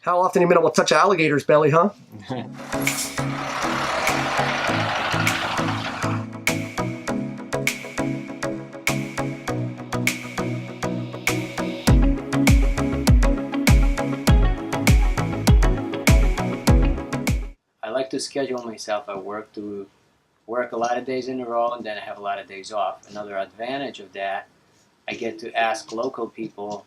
How often have you been able to touch an alligator's belly, huh? I like to schedule myself at work to work a lot of days in a row, and then I have a lot of days off. Another advantage of that, I get to ask local people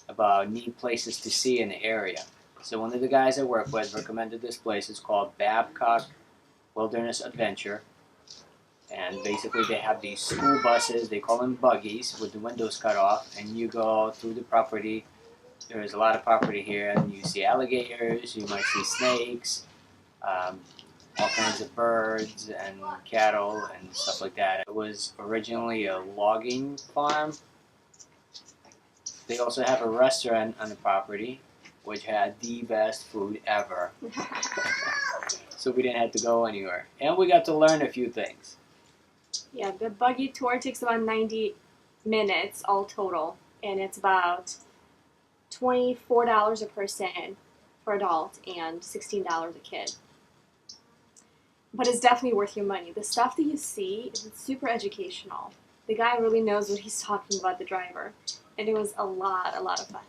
about neat places to see in the area. So one of the guys I work with recommended this place. It's called Babcock Wilderness Adventure. And basically they have these school buses, they call them buggies, with the windows cut off, and you go through the property. There is a lot of property here, and you see alligators, you might see snakes, all kinds of birds and cattle and stuff like that. It was originally a logging farm. They also have a restaurant on the property, which had the best food ever. So we didn't have to go anywhere. And we got to learn a few things. Yeah, the buggy tour takes about 90 minutes all total, and it's about $24 a person for adult and $16 a kid. But it's definitely worth your money. The stuff that you see is super educational. The guy really knows what he's talking about, the driver. And it was a lot of fun.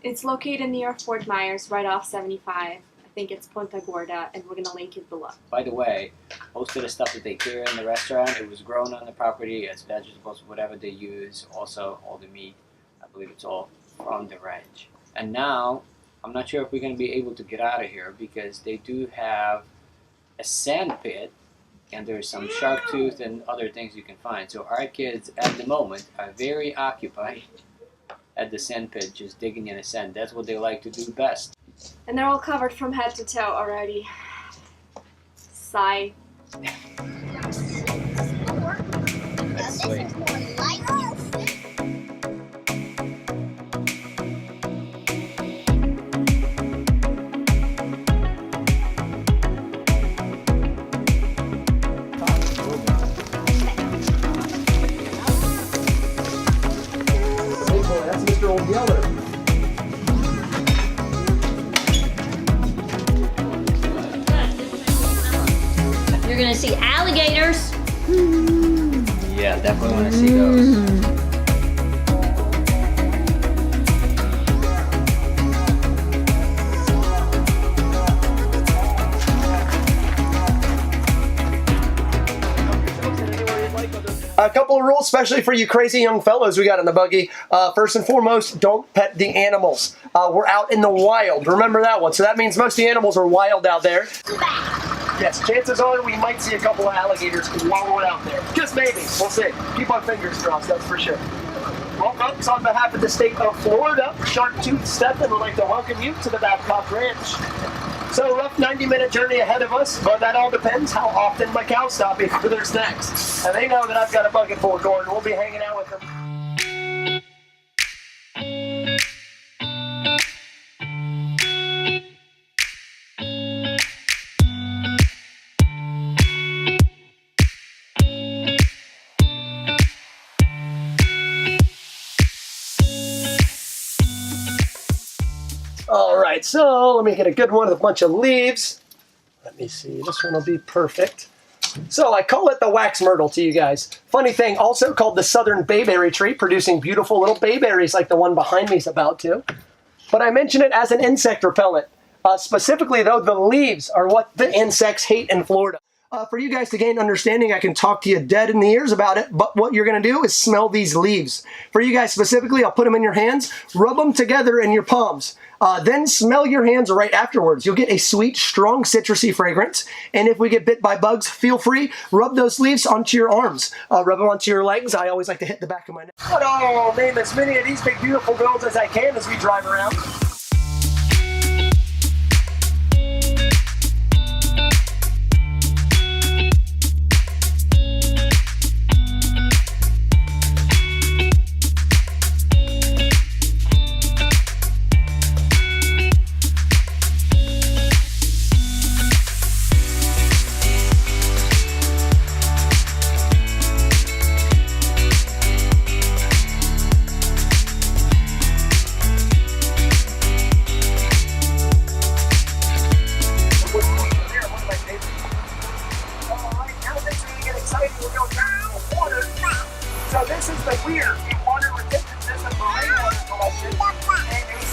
It's located near Fort Myers, right off 75. I think it's Punta Gorda, and we're going to link it below. By the way, most of the stuff that they carry in the restaurant, it was grown on the property as vegetables, whatever they use. Also, all the meat, I believe it's all from the ranch. And now, I'm not sure if we're going to be able to get out of here because they do have a sand pit, and there's some shark tooth and other things you can find. So our kids at the moment are very occupied at the sand pit, just digging in the sand. That's what they like to do best. And they're all covered from head to toe already. Sigh. That's sweet. That's Mr. Old Yeller. You're gonna see alligators. Yeah, definitely want to see those. A couple of rules, especially for you crazy young fellows we got in the buggy. First and foremost, don't pet the animals. We're out in the wild. Remember that one. So that means most of the animals are wild out there. Yes, chances are we might see a couple of alligators while we're out there. Just maybe. We'll see. Keep our fingers crossed, that's for sure. Well, folks, on behalf of the state of Florida, Shark-Toothed Stephen would like to welcome you to the Babcock Ranch. So, rough 90-minute journey ahead of us, but that all depends how often my cows stop me for their snacks. And they know that I've got a bucket full of corn. We'll be hanging out with them. All right, so let me get a good one with a bunch of leaves. Let me see, this one will be perfect. So I call it the wax myrtle to you guys. Funny thing, also called the southern bayberry tree, producing beautiful little bayberries like the one behind me is about to. But I mention it as an insect repellent. Specifically though, the leaves are what the insects hate in Florida. For you guys to gain understanding, I can talk to you dead in the ears about it, but what you're going to do is smell these leaves. For you guys specifically, I'll put them in your hands, rub them together in your palms, then smell your hands right afterwards. You'll get a sweet, strong, citrusy fragrance, and if we get bit by bugs, feel free, rub those leaves onto your arms, rub them onto your legs. I always like to hit the back of my neck. But I'll name as many of these big, beautiful girls as I can as we drive around.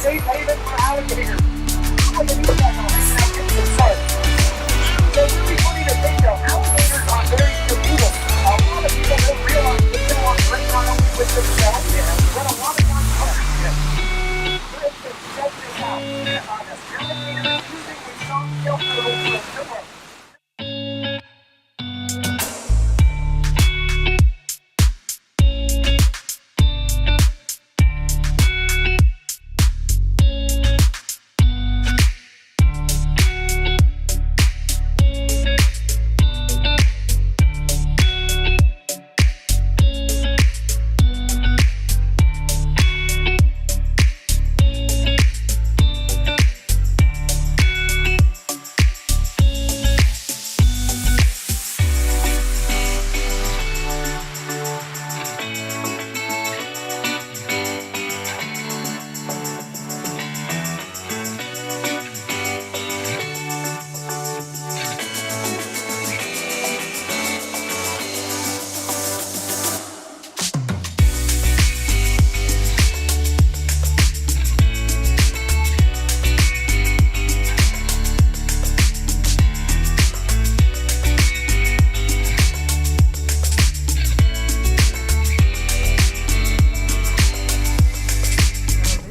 safe haven for alligators. Look at these guys all hanging out getting some sun. They're really funny to think though. Alligators are very cerebral. A lot of people don't realize that they are great not only with themselves, but a lot of times others. For instance, check this out. This alligator is using a soft shell turtle for a pillow.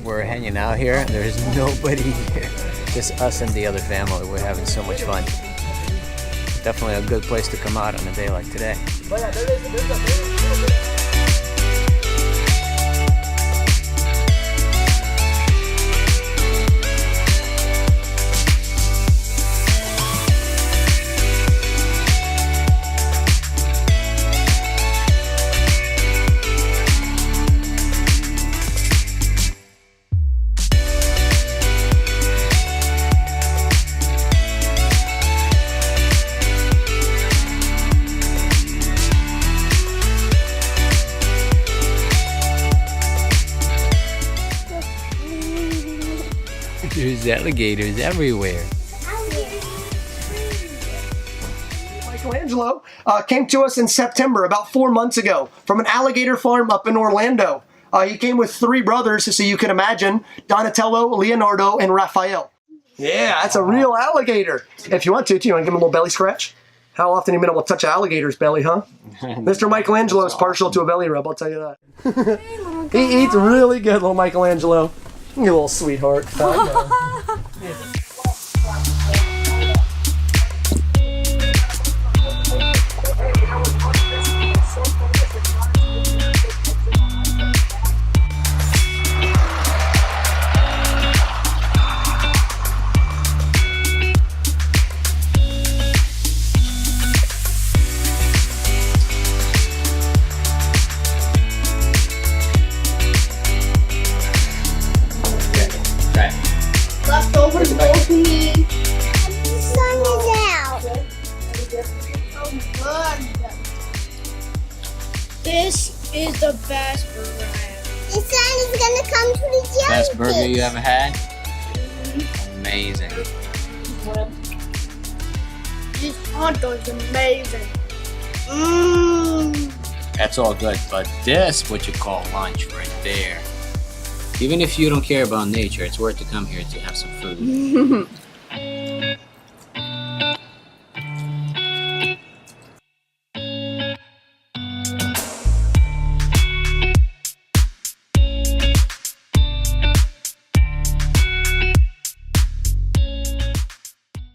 We're hanging out here. There's nobody here. Just us and the other family. We're having so much fun. Definitely a good place to come out on a day like today. There's alligators everywhere. Michelangelo came to us in September, about 4 months ago, from an alligator farm up in Orlando. He came with 3 brothers, so you can imagine, Donatello, Leonardo, and Raphael. Yeah, that's a real alligator. If you want to, do you want to give him a little belly scratch? How often have you been able to touch an alligator's belly, huh? Mr. Michelangelo is partial to a belly rub, I'll tell you that. He eats really good, little Michelangelo. You little sweetheart. Leftovers go to me. The sun is out. This is the best burger I have. The sun is gonna come to the jelly. Best burger you ever had? Amazing. This hot dog's amazing. Mmm. That's all good, but this what you call lunch right there. Even if you don't care about nature, it's worth to come here to have some food.